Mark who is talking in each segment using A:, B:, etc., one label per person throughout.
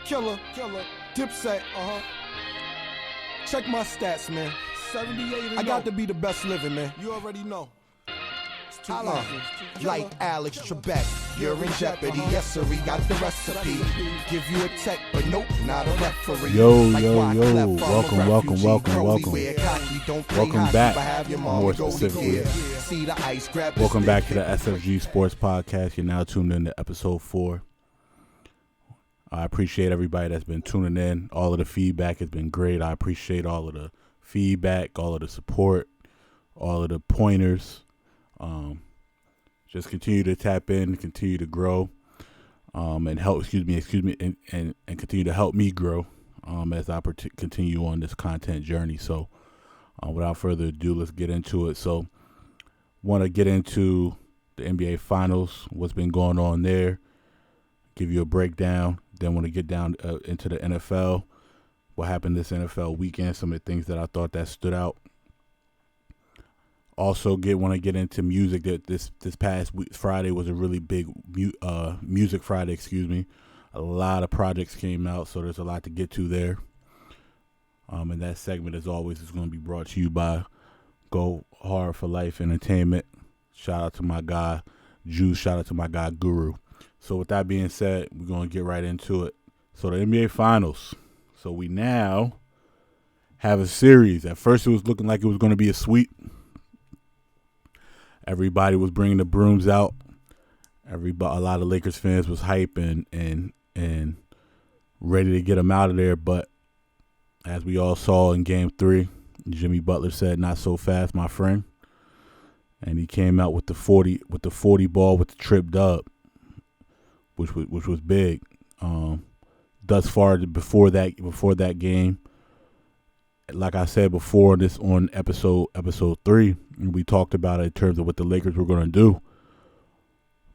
A: Killer, Dipset, Check my stats, man. 78. I got to be the best living, man. You already know. Like Alex Trebek, you're in jeopardy. Yes, sir, we got the recipe. Give you a tech, but nope, not a referee.
B: Yo. Welcome back. More specifically, welcome back to the SFG Sports Podcast. You're now tuned in to episode 4. I appreciate everybody that's been tuning in. All of the feedback has been great. I appreciate all of the feedback, all of the support, all of the pointers. Just continue to tap in, continue to grow, and help. And continue to help me grow as I continue on this content journey. So, without further ado, let's get into it. So, want to get into the NBA Finals, what's been going on there, give you a breakdown. Then want to get down into the NFL, what happened this NFL weekend, some of the things that I thought that stood out. Also, want to get into music. That this past week, Friday was a really big music Friday. A lot of projects came out, so there's a lot to get to there. And that segment, as always, is going to be brought to you by Go Hard for Life Entertainment. Shout out to my guy Juice. Shout out to my guy Guru. So with that being said, we're going to get right into it. So the NBA Finals. So we now have a series. At first, it was looking like it was going to be a sweep. Everybody was bringing the brooms out. A lot of Lakers fans was hype and ready to get them out of there. But as we all saw in Game 3, Jimmy Butler said, "Not so fast, my friend." And he came out with the 40 ball with the trip dub, which was big. Thus far, before that game, like I said before, this on episode 3, and we talked about it in terms of what the Lakers were going to do.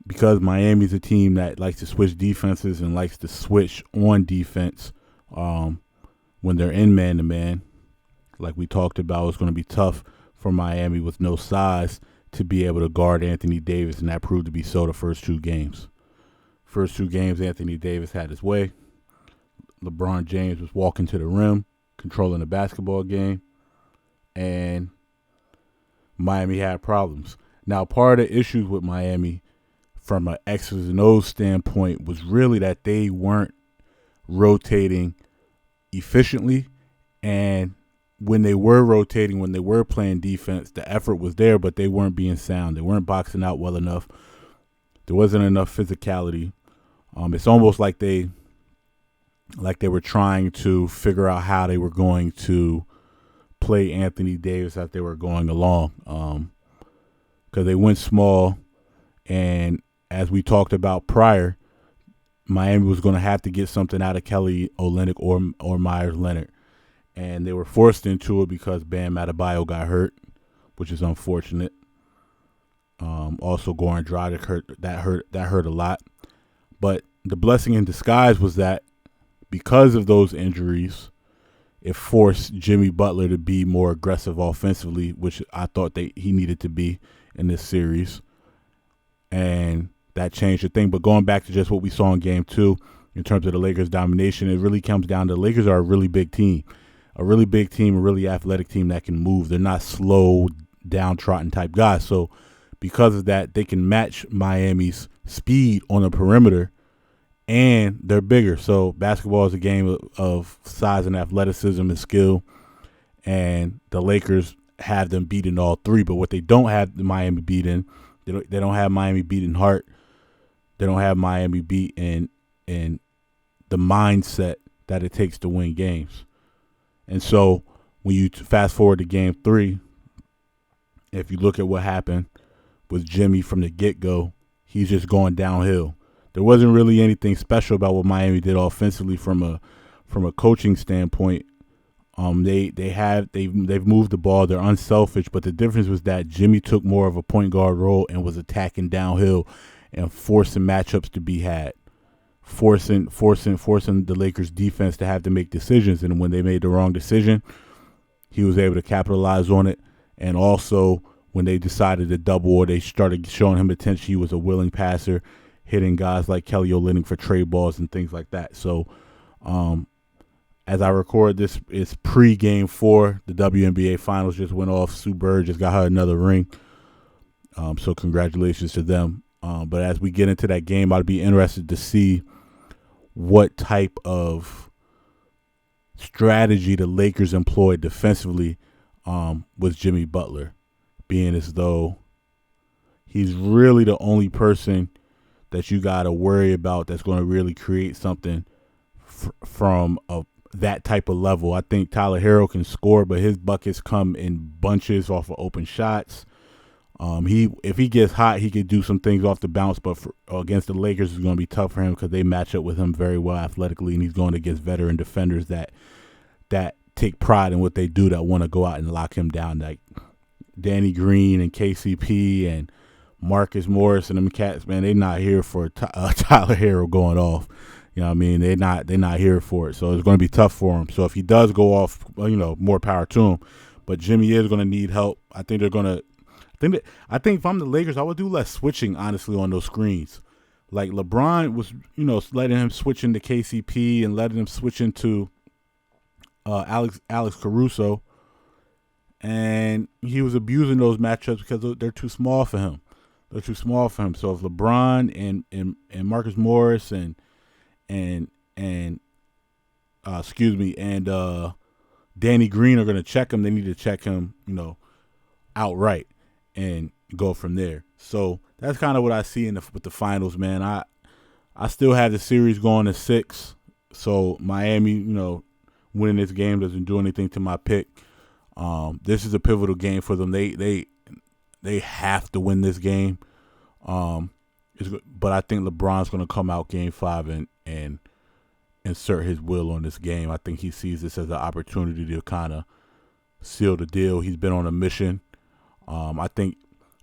B: Because Miami's a team that likes to switch defenses and likes to switch on defense when they're in man-to-man. Like we talked about, it's going to be tough for Miami with no size to be able to guard Anthony Davis, and that proved to be so the first 2 games. First 2 games, Anthony Davis had his way. LeBron James was walking to the rim, controlling the basketball game, and Miami had problems. Now, part of the issues with Miami from an X's and O's standpoint was really that they weren't rotating efficiently, and when they were rotating, when they were playing defense, the effort was there, but they weren't being sound. They weren't boxing out well enough. There wasn't enough physicality. It's almost like they were trying to figure out how they were going to play Anthony Davis as they were going along, because they went small, and as we talked about prior, Miami was going to have to get something out of Kelly Olynyk or Myers Leonard, and they were forced into it because Bam Adebayo got hurt, which is unfortunate. Also, Goran Dragic hurt a lot, but the blessing in disguise was that because of those injuries, it forced Jimmy Butler to be more aggressive offensively, which I thought he needed to be in this series. And that changed the thing. But going back to just what we saw in Game 2, in terms of the Lakers' domination, it really comes down to the Lakers are a really big team. A really athletic team that can move. They're not slow, downtrodden type guys. So because of that, they can match Miami's speed on the perimeter, and they're bigger. So basketball is a game of size and athleticism and skill, and the Lakers have them beaten all 3. But what they don't have the Miami beat in, they don't have Miami beat in heart. They don't have Miami beat in the mindset that it takes to win games. And so when you fast forward to Game 3, if you look at what happened with Jimmy from the get-go, he's just going downhill. There wasn't really anything special about what Miami did offensively from a coaching standpoint. They've moved the ball. They're unselfish, but the difference was that Jimmy took more of a point guard role and was attacking downhill and forcing matchups to be had, forcing the Lakers defense to have to make decisions. And when they made the wrong decision, he was able to capitalize on it. And also when they decided to double or they started showing him attention, he was a willing passer, hitting guys like Kelly Olynyk for trade balls and things like that. So As I record this, it's pre-game 4. The WNBA Finals just went off. Sue Bird just got her another ring. So congratulations to them. But as we get into that game, I'd be interested to see what type of strategy the Lakers employed defensively with Jimmy Butler, being as though he's really the only person that you got to worry about that's going to really create something from that type of level. I think Tyler Herro can score, but his buckets come in bunches off of open shots. If he gets hot, he could do some things off the bounce, but against the Lakers, it's going to be tough for him because they match up with him very well athletically, and he's going against veteran defenders that take pride in what they do, that want to go out and lock him down, like Danny Green and KCP and Marcus Morris and them cats. Man, they're not here for Tyler Herro going off. You know what I mean? They're not here for it. So it's going to be tough for him. So if he does go off, more power to him. But Jimmy is going to need help. I think if I'm the Lakers, I would do less switching, honestly, on those screens. Like LeBron was, letting him switch into KCP and letting him switch into Alex Caruso. And he was abusing those matchups because they're too small for him. So if LeBron and Marcus Morris and Danny Green are going to check him, they need to check him, outright and go from there. So that's kind of what I see with the finals, man. I still have the series going to 6. So Miami, winning this game doesn't do anything to my pick. This is a pivotal game for them. They have to win this game. But I think LeBron's going to come out game 5 and insert his will on this game. I think he sees this as an opportunity to kind of seal the deal. He's been on a mission. I think,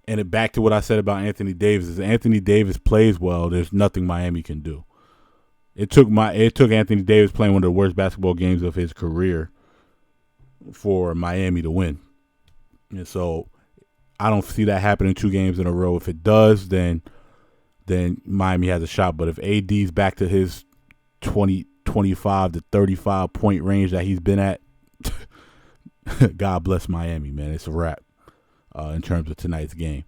B: and back to what I said about Anthony Davis, is Anthony Davis plays well, there's nothing Miami can do. It took Anthony Davis playing one of the worst basketball games of his career for Miami to win. And so I don't see that happening 2 games in a row. If it does, then Miami has a shot. But if AD's back to his 25 to 35 point range that he's been at, God bless Miami, man. It's a wrap in terms of tonight's game.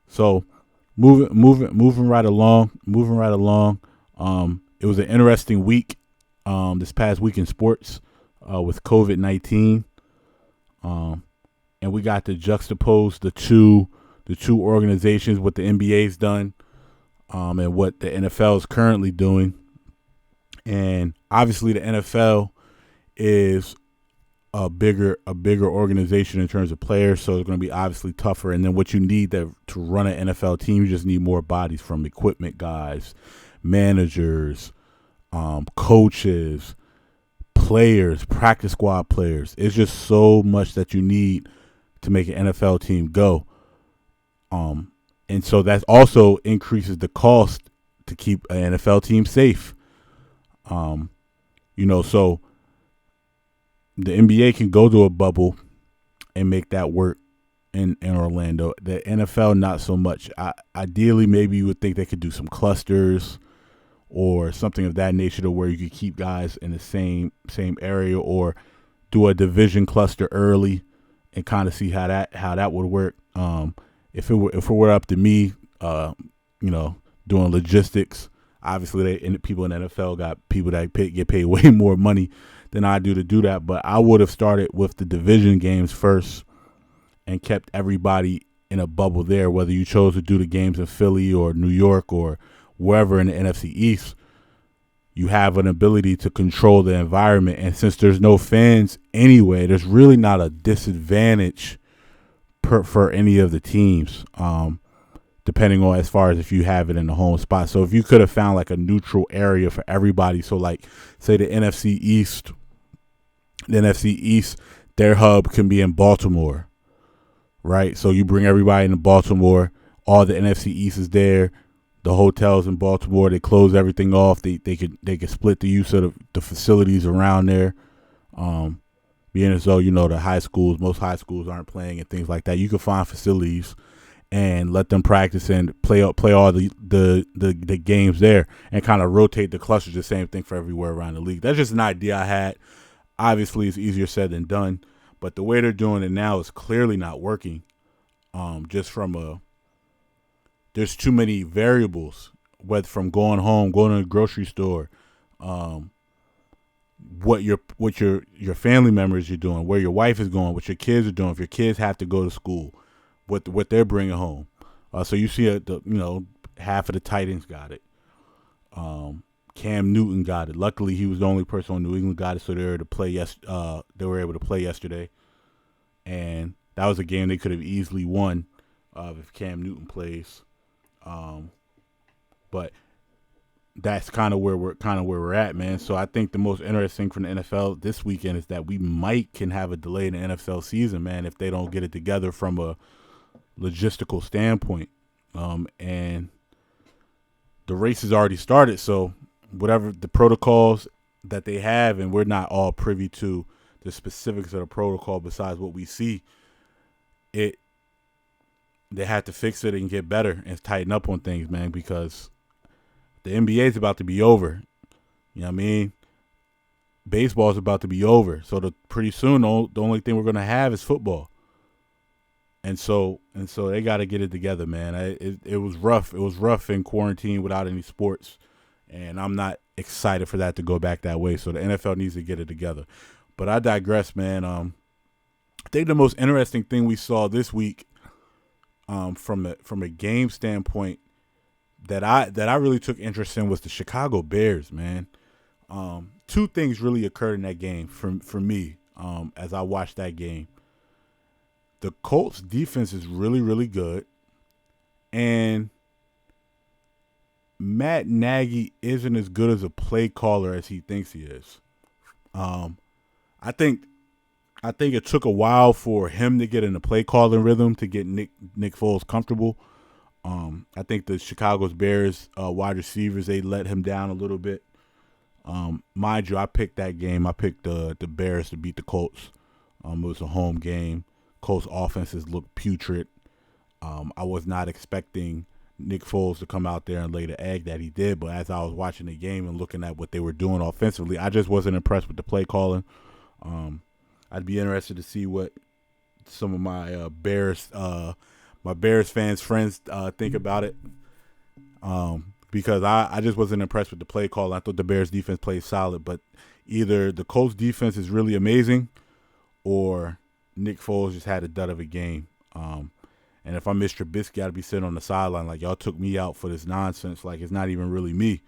B: So moving right along. It was an interesting week this past week in sports with COVID-19. And we got to juxtapose the two organizations, what the NBA's done, and what the NFL is currently doing. And obviously the NFL is a bigger organization in terms of players, so it's going to be obviously tougher. And then what you need to run an NFL team, you just need more bodies, from equipment guys, managers, coaches, players, practice squad players. It's just so much that you need to make an NFL team go. And so that also increases the cost to keep an NFL team safe. So the NBA can go to a bubble and make that work in Orlando. The NFL, not so much. Ideally, maybe you would think they could do some clusters or something of that nature, to where you could keep guys in the same area, or do a division cluster early and kind of see how that would work. If it were up to me, doing logistics, obviously people in the NFL got people that get paid way more money than I do to do that. But I would have started with the division games first and kept everybody in a bubble there, whether you chose to do the games in Philly or New York or wherever in the NFC East. You have an ability to control the environment. And since there's no fans anyway, there's really not a disadvantage for any of the teams, depending on as far as if you have it in the home spot. So if you could have found like a neutral area for everybody, so like say the NFC East, their hub can be in Baltimore, right? So you bring everybody into Baltimore, all the NFC East is there. The hotels in Baltimore, they close everything off. They could split the use of the facilities around there. Being as though, most high schools aren't playing and things like that. You can find facilities and let them practice and play all the games there and kind of rotate the clusters. The same thing for everywhere around the league. That's just an idea I had. Obviously, it's easier said than done, but the way they're doing it now is clearly not working. Just from there's too many variables, whether from going home, going to the grocery store, what your family members are doing, where your wife is going, what your kids are doing, if your kids have to go to school, what they're bringing home. So you see, half of the Titans got it. Cam Newton got it. Luckily, he was the only person on New England got it, so they were able to play. They were able to play yesterday, and that was a game they could have easily won if Cam Newton plays. But that's kind of where we're at, man. So I think the most interesting from the NFL this weekend is that we can have a delay in the NFL season, man, if they don't get it together from a logistical standpoint. And the race has already started, so whatever the protocols that they have, and we're not all privy to the specifics of the protocol besides what we see, they have to fix it and get better and tighten up on things, man, because the NBA is about to be over. You know what I mean? Baseball is about to be over. So pretty soon, the only thing we're going to have is football. And so they got to get it together, man. It was rough. It was rough in quarantine without any sports. And I'm not excited for that to go back that way. So the NFL needs to get it together. But I digress, man. I think the most interesting thing we saw this week, from a game standpoint, that I really took interest in was the Chicago Bears, man. Two things really occurred in that game for me as I watched that game. The Colts defense is really, really good, and Matt Nagy isn't as good as a play caller as he thinks he is. I think it took a while for him to get in the play calling rhythm to get Nick Foles comfortable. I think the Chicago Bears wide receivers, they let him down a little bit. Mind you, I picked that game. I picked the Bears to beat the Colts. It was a home game. Colts offenses looked putrid. I was not expecting Nick Foles to come out there and lay the egg that he did, but as I was watching the game and looking at what they were doing offensively, I just wasn't impressed with the play calling. I'd be interested to see what some of my Bears fans friends think about it, because I just wasn't impressed with the play call. I thought the Bears defense played solid, but either the Colts defense is really amazing or Nick Foles just had a dud of a game. And if I'm Mr. Trubisky, I'd be sitting on the sideline like, y'all took me out for this nonsense. Like, it's not even really me.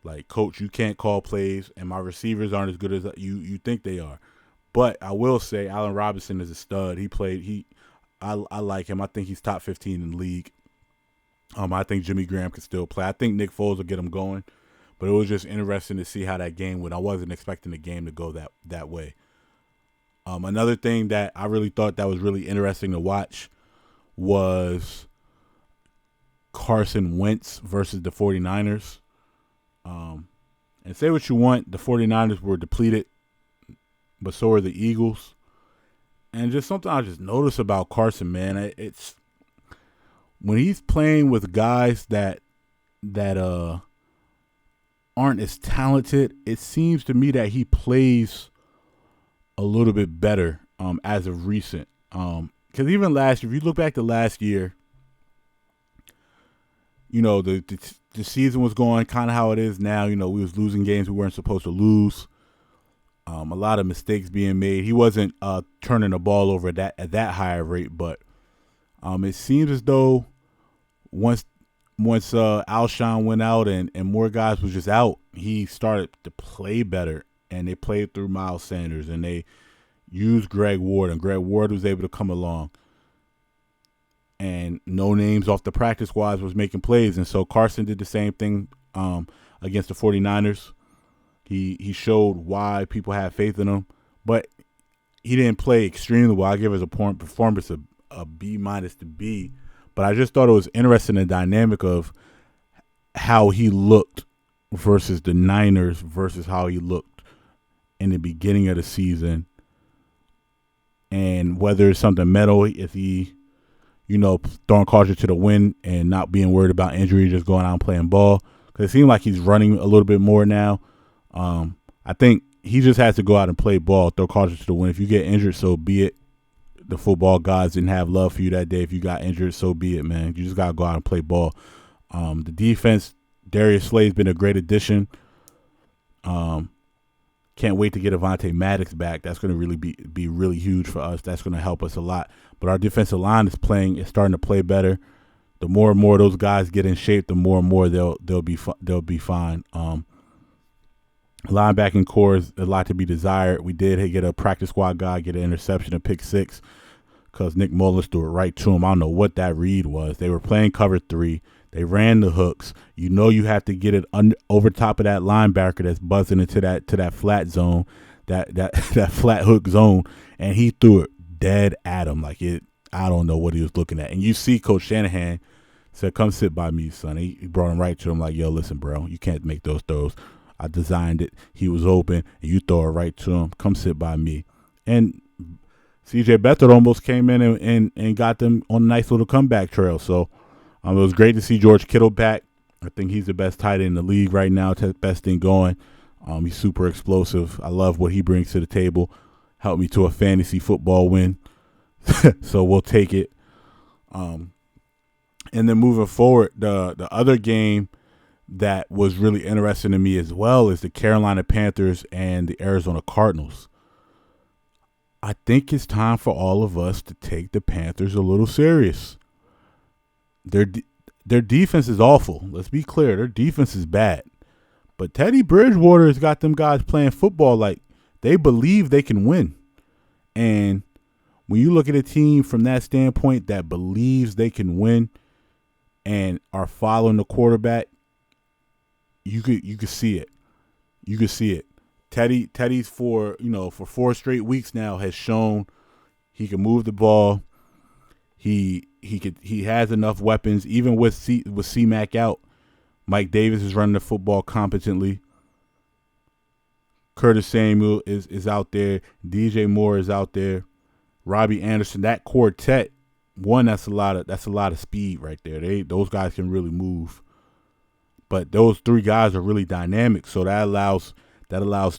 B: Like, coach, you can't call plays, and my receivers aren't as good as you think they are. But I will say Allen Robinson is a stud. I like him. I think he's top 15 in the league. I think Jimmy Graham can still play. I think Nick Foles will get him going. But it was just interesting to see how that game went. I wasn't expecting the game to go that way. Another thing that I really thought that was really interesting to watch was Carson Wentz versus the 49ers. And say what you want, the 49ers were depleted, but so are the Eagles. And just something I just noticed about Carson, man, it's when he's playing with guys that aren't as talented, it seems to me that he plays a little bit better as of recent. Because even last year, if you look back to last year, you know, the season was going kind of how it is now. You know, we was losing games we weren't supposed to lose. A lot of mistakes being made. He wasn't turning the ball over at that higher rate, but it seems as though once Alshon went out and more guys was just out, he started to play better, and they played through Miles Sanders, and they used Greg Ward, and Greg Ward was able to come along. And no names off the practice squads was making plays, and so Carson did the same thing against the 49ers. He showed why people have faith in him, but he didn't play extremely well. I give his performance a B- to B, but I just thought it was interesting, the dynamic of how he looked versus the Niners versus how he looked in the beginning of the season, and whether it's something mental, if he, throwing caution to the wind and not being worried about injury, just going out and playing ball. Because it seems like he's running a little bit more now. I think he just has to go out and play ball, throw caution to the wind. If you get injured, so be it. The football gods didn't have love for you that day. If you got injured, so be it, man. You just got to go out and play ball. The defense, Darius Slay's been a great addition. Can't wait to get Avonte Maddox back. That's going to really be really huge for us. That's going to help us a lot. But our defensive line is starting to play better. The more and more those guys get in shape, the more and more they'll be fine. Linebacking core is a lot to be desired. We did get a practice squad guy get an interception, a pick 6, because Nick Mullins threw it right to him. I don't know what that read was. They were playing cover 3. They ran the hooks. You have to get it over top of that linebacker that's buzzing into that flat zone, that flat hook zone, and he threw it dead at him like it. I don't know what he was looking at. And you see Coach Shanahan said, "Come sit by me, son." He brought him right to him like, "Yo, listen, bro, you can't make those throws. I designed it. He was open, and you throw it right to him. Come sit by me." And CJ Beathard almost came in and got them on a nice little comeback trail. So it was great to see George Kittle back. I think he's the best tight end in the league right now. Best thing going. He's super explosive. I love what he brings to the table. Helped me to a fantasy football win. So we'll take it. And then moving forward, the other game that was really interesting to me as well is the Carolina Panthers and the Arizona Cardinals. I think it's time for all of us to take the Panthers a little serious. Their defense is awful. Let's be clear. Their defense is bad. But Teddy Bridgewater has got them guys playing football like they believe they can win. And when you look at a team from that standpoint that believes they can win and are following the quarterback, you could see it. You could see it. Teddy's for 4 straight weeks now has shown he can move the ball. He has enough weapons. Even with C-Mac out, Mike Davis is running the football competently. Curtis Samuel is out there. DJ Moore is out there. Robbie Anderson. That quartet, that's a lot of speed right there. Those guys can really move. But those 3 guys are really dynamic, so that allows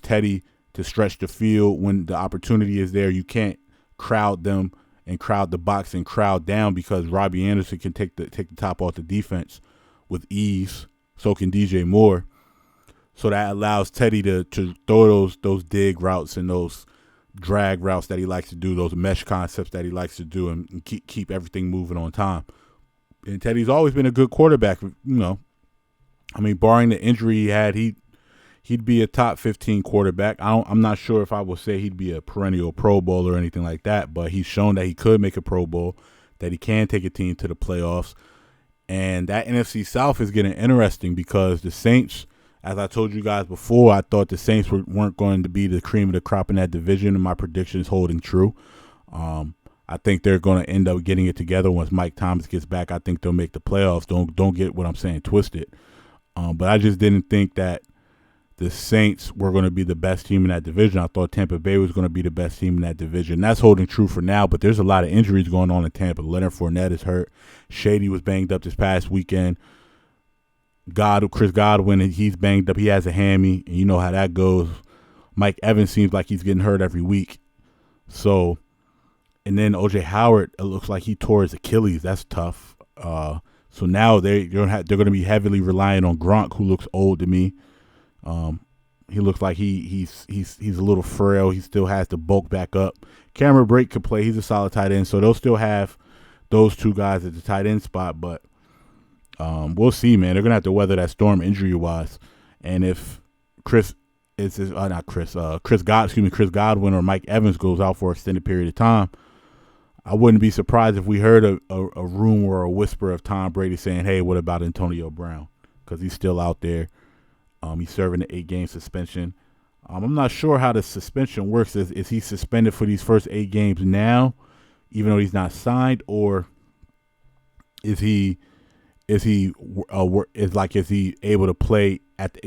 B: Teddy to stretch the field when the opportunity is there. You can't crowd them and crowd the box and crowd down because Robbie Anderson can take the top off the defense with ease. So can DJ Moore. So that allows Teddy to throw those dig routes and those drag routes that he likes to do, those mesh concepts that he likes to do, and keep everything moving on time. And Teddy's always been a good quarterback. Barring the injury he had, he'd be a top 15 quarterback. I'm not sure if I will say he'd be a perennial Pro Bowl or anything like that, but he's shown that he could make a Pro Bowl, that he can take a team to the playoffs. And that NFC South is getting interesting because the Saints, as I told you guys before, I thought the Saints weren't going to be the cream of the crop in that division, and my prediction is holding true. I think they're going to end up getting it together once Mike Thomas gets back. I think they'll make the playoffs. Don't get what I'm saying twisted. But I just didn't think that the Saints were going to be the best team in that division. I thought Tampa Bay was going to be the best team in that division. That's holding true for now, but there's a lot of injuries going on in Tampa. Leonard Fournette is hurt. Shady was banged up this past weekend. Chris Godwin, he's banged up. He has a hammy, and you know how that goes. Mike Evans seems like he's getting hurt every week. So, and then O.J. Howard, it looks like he tore his Achilles. That's tough. So now they're going to be heavily relying on Gronk, who looks old to me. He looks like he's a little frail. He still has to bulk back up. Cameron Brake could play. He's a solid tight end, so they'll still have those 2 guys at the tight end spot. But we'll see, man. They're gonna have to weather that storm injury wise. And if Chris Godwin or Mike Evans goes out for an extended period of time, I wouldn't be surprised if we heard a rumor or a whisper of Tom Brady saying, "Hey, what about Antonio Brown?" Because he's still out there. He's serving an 8-game suspension. I'm not sure how the suspension works. Is he suspended for these first 8 games now, even though he's not signed, or is he able to play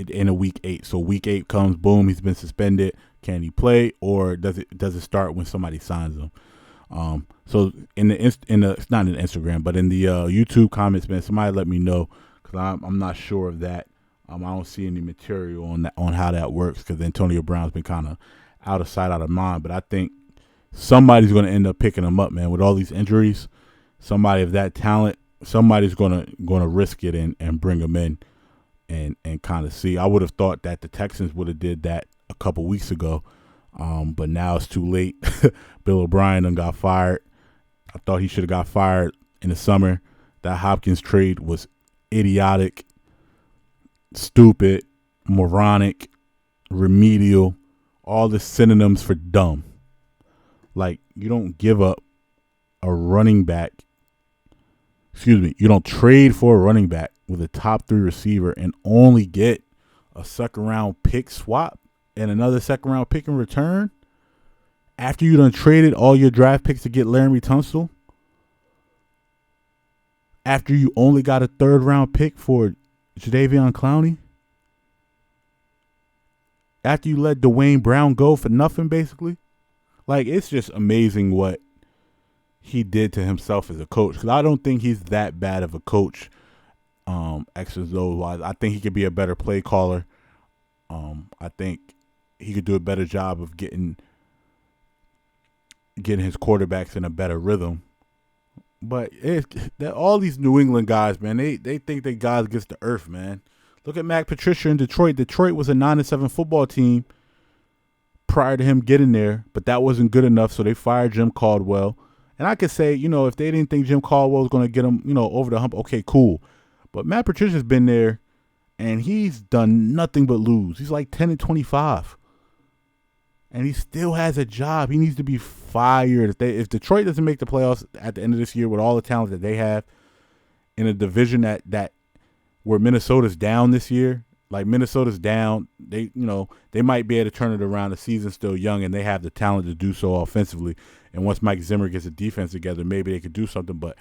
B: in a week 8? So week 8 comes, boom, he's been suspended. Can he play, or does it start when somebody signs him? So in the it's not in Instagram, but in the YouTube comments, man, somebody let me know because I'm not sure of that. I don't see any material on how that works because Antonio Brown's been kind of out of sight, out of mind. But I think somebody's going to end up picking him up, man. With all these injuries, somebody of that talent, somebody's going to risk it and bring him in and kind of see. I would have thought that the Texans would have did that a couple weeks ago, but now it's too late. Bill O'Brien done got fired. I thought he should have got fired in the summer. That Hopkins trade was idiotic, stupid, moronic, remedial, all the synonyms for dumb. Like, you don't give up a running back. You don't trade for a running back with a top 3 receiver and only get a second-round pick swap and another second-round pick in return after you done traded all your draft picks to get Laramie Tunsil, after you only got a 3rd-round pick for Jadeveon Clowney, after you let Dwayne Brown go for nothing, basically. Like, it's just amazing what he did to himself as a coach, because I don't think he's that bad of a coach, X's O's wise. I think he could be a better play caller. I think he could do a better job of getting his quarterbacks in a better rhythm. But all these New England guys, man, they think they guys against the earth, man. Look at Matt Patricia in Detroit. Detroit was a 9-7 football team prior to him getting there, but that wasn't good enough, so they fired Jim Caldwell. And I could say, if they didn't think Jim Caldwell was going to get him, over the hump, okay, cool. But Matt Patricia's been there, and he's done nothing but lose. He's like 10-25. And he still has a job. He needs to be fired. If Detroit doesn't make the playoffs at the end of this year with all the talent that they have in a division that where Minnesota's down this year, like Minnesota's down, they might be able to turn it around. The season's still young, and they have the talent to do so offensively. And once Mike Zimmer gets a defense together, maybe they could do something. But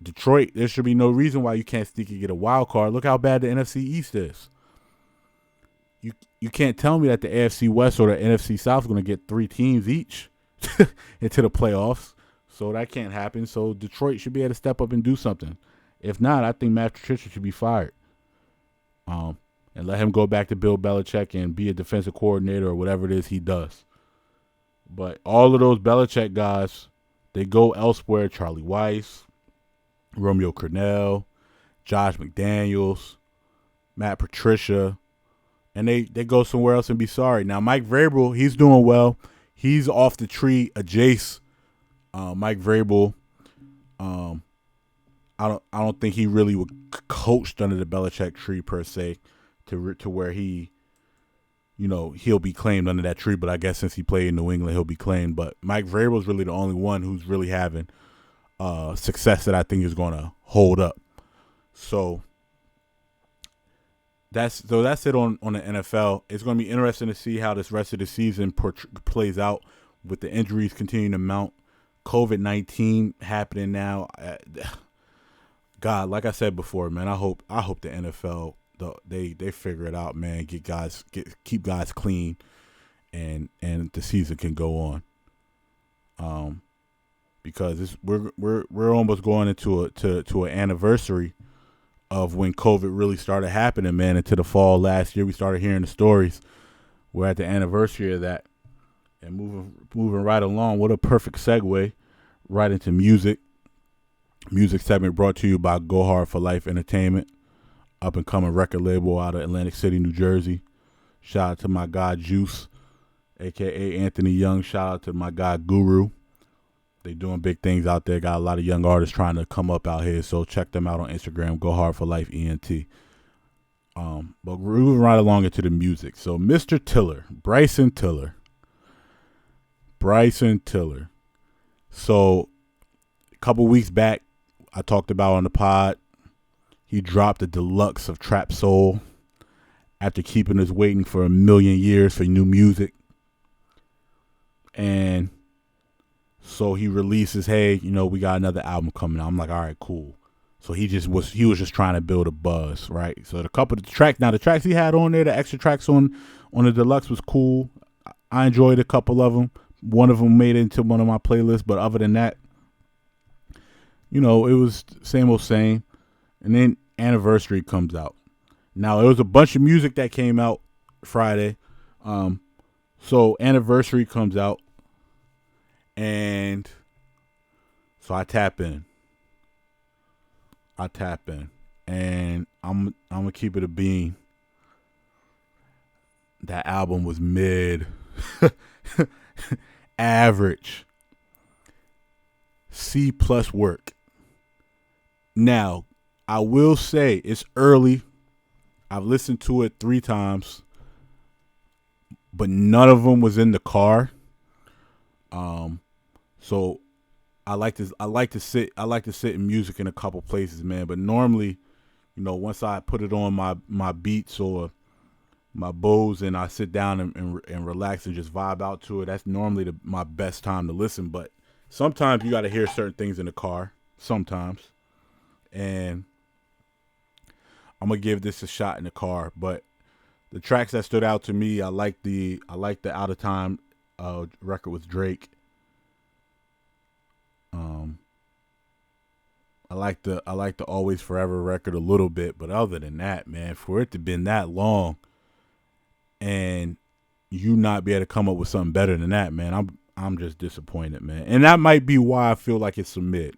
B: Detroit, there should be no reason why you can't sneak and get a wild card. Look how bad the NFC East is. You can't tell me that the AFC West or the NFC South is going to get 3 teams each into the playoffs. So that can't happen. So Detroit should be able to step up and do something. If not, I think Matt Patricia should be fired. And let him go back to Bill Belichick and be a defensive coordinator or whatever it is he does. But all of those Belichick guys, they go elsewhere. Charlie Weiss, Romeo Crennel, Josh McDaniels, Matt Patricia. And they go somewhere else and be sorry. Now, Mike Vrabel, he's doing well. He's off the tree adjacent. Mike Vrabel, I don't think he really would coached under the Belichick tree per se to where he, he'll be claimed under that tree. But I guess since he played in New England, he'll be claimed. But Mike Vrabel's really the only one who's really having success that I think is going to hold up. So that's it on the NFL. It's going to be interesting to see how this rest of the season plays out with the injuries continuing to mount. COVID-19 happening now. God, like I said before, man, I hope the NFL they figure it out, man. Keep guys clean, and the season can go on. Because we're almost going into an anniversary of when COVID really started happening, man. Into the fall last year, we started hearing the stories. We're at the anniversary of that, and moving right along. What a perfect segue right into music. Music segment brought to you by Go Hard for Life Entertainment, up and coming record label out of Atlantic City, New Jersey. Shout out to my guy Juice, aka Anthony Young. Shout out to my guy Guru. They doing big things out there. Got a lot of young artists trying to come up out here, so check them out on Instagram. Go Hard for Life ENT. But we're moving right along into the music. So Mr. Tiller, Bryson Tiller. So a couple weeks back, I talked about on the pod, he dropped a deluxe of Trap Soul after keeping us waiting for a million years for new music. And so he releases, hey, we got another album coming out. I'm like, all right, cool. So he was just trying to build a buzz, right? So the tracks he had on there, the extra tracks on the deluxe was cool. I enjoyed a couple of them, One of them made it into one of my playlists, but other than that, it was same old same. And then Anniversary comes out. Now there was a bunch of music that came out Friday. So Anniversary comes out, and so I tap in. And I'm gonna keep it a bean. That album was mid, average, C plus work. Now, I will say it's early. I've listened to it 3 times, but none of them was in the car. So I like to sit in music in a couple places, man. But normally, once I put it on my beats or my Bose and I sit down and relax and just vibe out to it, that's normally my best time to listen. But sometimes you got to hear certain things in the car. Sometimes, and I'm gonna give this a shot in the car. But the tracks that stood out to me, I like the Out of Time record with Drake. I like the Always Forever record a little bit, but other than that, man, for it to been that long and you not be able to come up with something better than that, man, I'm just disappointed, man. And that might be why I feel like it's a mid.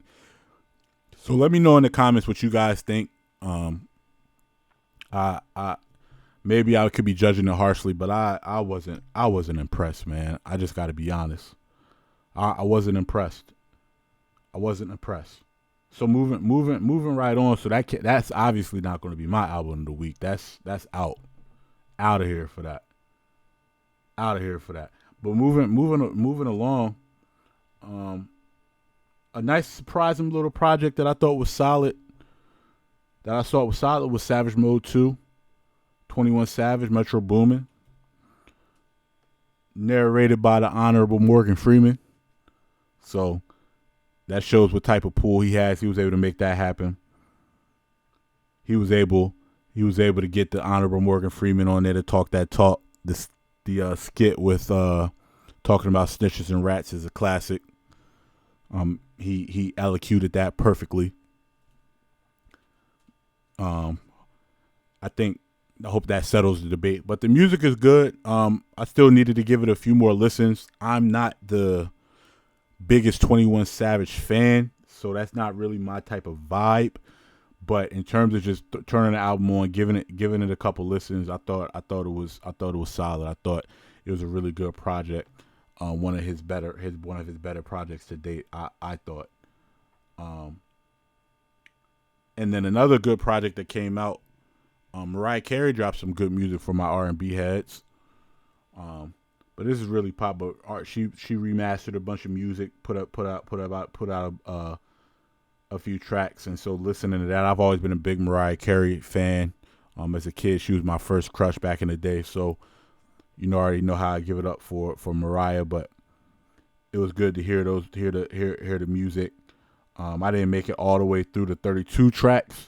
B: So let me know in the comments what you guys think. I maybe I could be judging it harshly, but I wasn't impressed, man. I just got to be honest. I wasn't impressed. So moving right on. So that's obviously not going to be my album of the week. That's out of here for that. But moving along. A nice surprising little project that I thought was solid. Was Savage Mode 2. 21 Savage, Metro Boomin. Narrated by the Honorable Morgan Freeman. So that shows what type of pool he has. He was able to make that happen. He was able to get the Honorable Morgan Freeman on there to talk that talk. The skit with talking about snitches and rats is a classic. He elocuted that perfectly. I hope that settles the debate. But the music is good. I still needed to give it a few more listens. I'm not the biggest 21 Savage fan, so that's not really my type of vibe. But in terms of just turning the album on, giving it a couple listens, I thought it was solid. I thought it was a really good project. One of his better projects to date. I thought. And then another good project that came out. Mariah Carey dropped some good music for my R&B heads. But this is really pop. But she remastered a bunch of music, put out a few tracks, and so listening to that, I've always been a big Mariah Carey fan. As a kid, she was my first crush back in the day. So already know how I give it up for Mariah. But it was good to hear the music. I didn't make it all the way through the 32 tracks.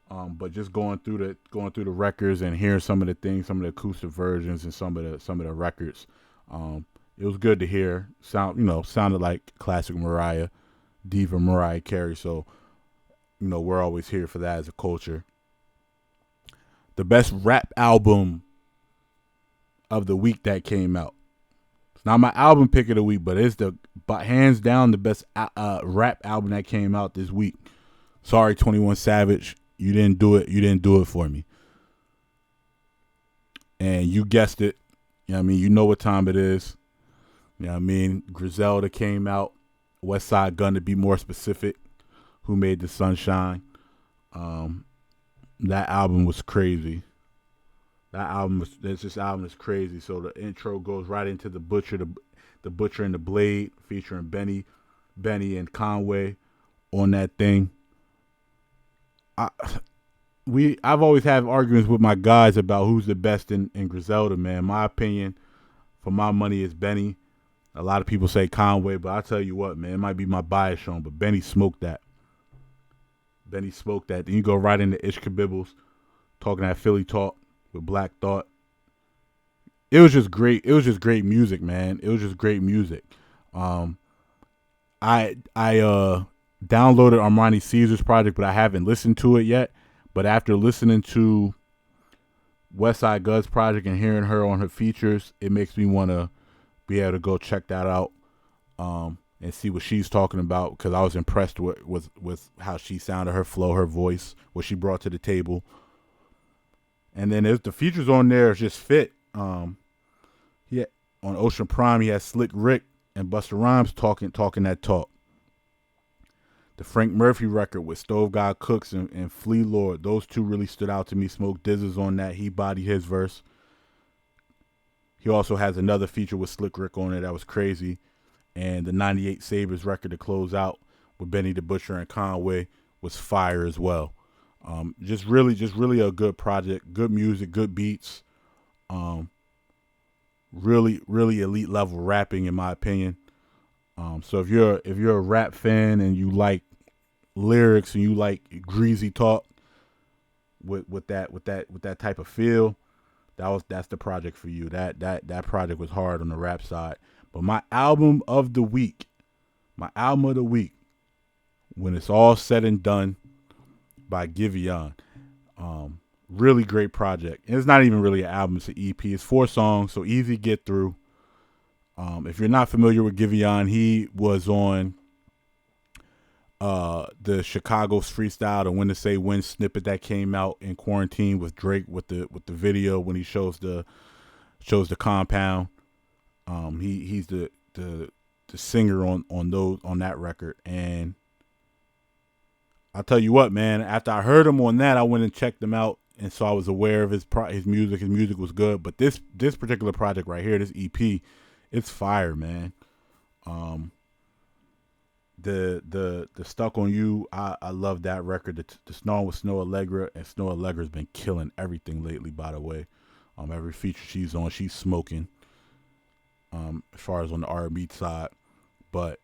B: But just going through the records and hearing some of the things, some of the acoustic versions and some of the records, it was good to hear. Sounded like classic Mariah, diva Mariah Carey. So, we're always here for that as a culture. The best rap album of the week that came out. It's not my album pick of the week, but it's hands down the best rap album that came out this week. Sorry, 21 Savage. You didn't do it. You didn't do it for me. And you guessed it. You know what time it is. Griselda came out. West Side Gun, to be more specific. Who Made the Sunshine. That album was crazy. This album is crazy. So the intro goes right into the Butcher and the Blade, featuring Benny and Conway on that thing. I've always had arguments with my guys about who's the best in Griselda, man. My opinion, for my money, is Benny. A lot of people say Conway, but I tell you what, man, it might be my bias shown, but Benny smoked that. Then you go right into Ish Kabibbles, talking that Philly talk with Black Thought. it was just great. It was just great music, man. It was just great music. Um, I downloaded Armani Caesar's project, but I haven't listened to it yet. But after listening to West Side Gut's project and hearing her on her features, it makes me want to be able to go check that out, and see what she's talking about, because I was impressed with how she sounded, her flow, her voice, what she brought to the table. And then the features on there just fit. Yeah, on Ocean Prime, he has Slick Rick and Busta Rhymes talking that talk. The Frank Murphy record with Stove God Cooks and Flea Lord, those two really stood out to me. Smoke Dizz's on that. He bodied his verse. He also has another feature with Slick Rick on it that was crazy. And the 98 Sabres record to close out with Benny the Butcher and Conway was fire as well. Just really a good project. Good music, good beats. Really elite level rapping, in my opinion. So if you're a rap fan and you like lyrics and you like greasy talk with that type of feel, that's the project for you. That project was hard on the rap side. But my album of the week, when it's all said and done, by Giveon. Really great project. And it's not even really an album, it's an EP. It's 4 songs, so easy to get through. If you're not familiar with Giveon, he was on the Chicago's Freestyle, the When to Say When snippet that came out in quarantine with Drake with the video when he shows the compound. He's the singer on that record. And I'll tell you what, man, after I heard him on that, I went and checked him out, and so I was aware of his music. His music was good, but this particular project right here, this EP, it's fire, man. The Stuck on You, I love that record. The song with Snow Allegra, and Snow Allegra's been killing everything lately, by the way. Every feature she's on, she's smoking. As far as on the R&B side, but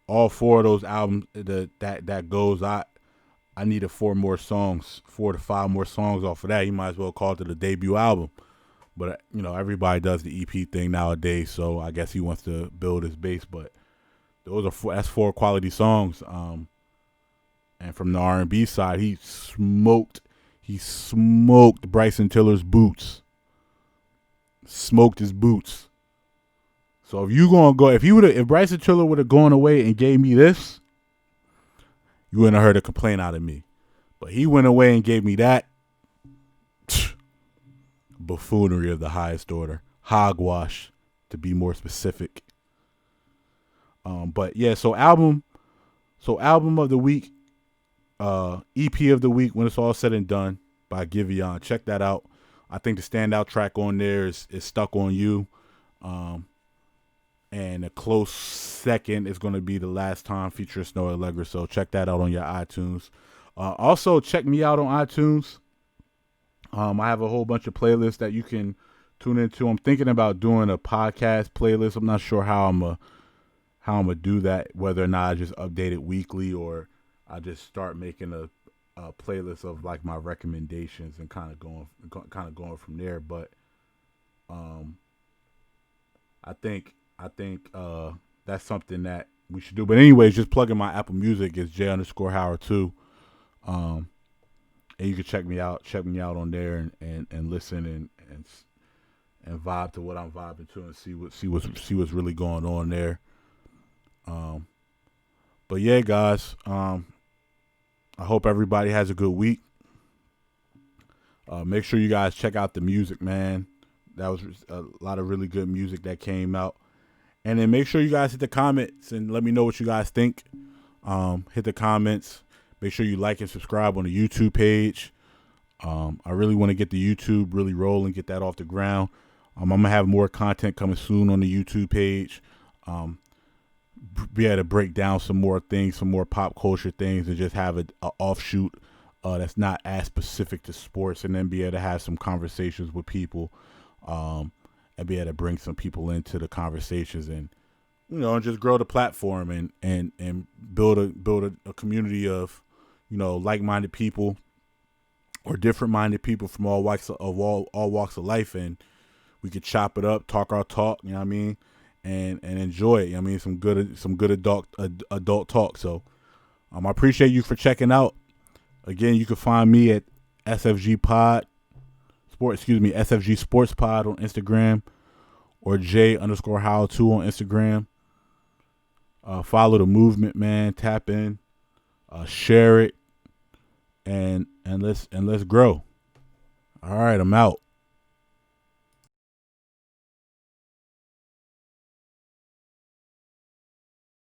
B: all 4 of those albums that goes, I needed 4 to 5 more songs off of that. You might as well call it the debut album. But everybody does the EP thing nowadays, so I guess he wants to build his base. But that's 4 quality songs. And from the R&B side, he smoked Bryson Tiller's boots. Smoked his boots. So if Bryson Tiller would have gone away and gave me this, you wouldn't have heard a complaint out of me. But he went away and gave me that. Buffoonery of the highest order. Hogwash, to be more specific. But yeah, so album of the week, EP of the week, when it's all said and done, by Giveon. Check that out. I think the standout track on there is Stuck on You. And a close second is going to be The Last Time featuring Snow Allegra. So check that out on your iTunes. Also, check me out on iTunes. I have a whole bunch of playlists that you can tune into. I'm thinking about doing a podcast playlist. I'm not sure how I'm gonna do that. Whether or not I just update it weekly or I just start making a playlist of like my recommendations and kind of going from there. But I think that's something that we should do. But anyways, just plugging my Apple Music is J_Howard2. And you can check me out on there and listen and vibe to what I'm vibing to and see what's really going on there. But yeah, guys, I hope everybody has a good week. Make sure you guys check out the music, man. That was a lot of really good music that came out. And then make sure you guys hit the comments and let me know what you guys think. Hit the comments. Make sure you like and subscribe on the YouTube page. I really want to get the YouTube really rolling, get that off the ground. I'm going to have more content coming soon on the YouTube page. Be able to break down some more things, some more pop culture things, and just have an offshoot that's not as specific to sports, and then be able to have some conversations with people. And be able to bring some people into the conversations and just grow the platform and build a community of like-minded people or different-minded people from all walks of life, and we could chop it up, talk our talk, you know what I mean, and enjoy it. You know what I mean, some good adult talk. So I appreciate you for checking out. Again, you can find me at SFG Sports Pod on Instagram, or J_How2 on Instagram. Follow the movement, man. Tap in, share it, and let's grow. All right, I'm out.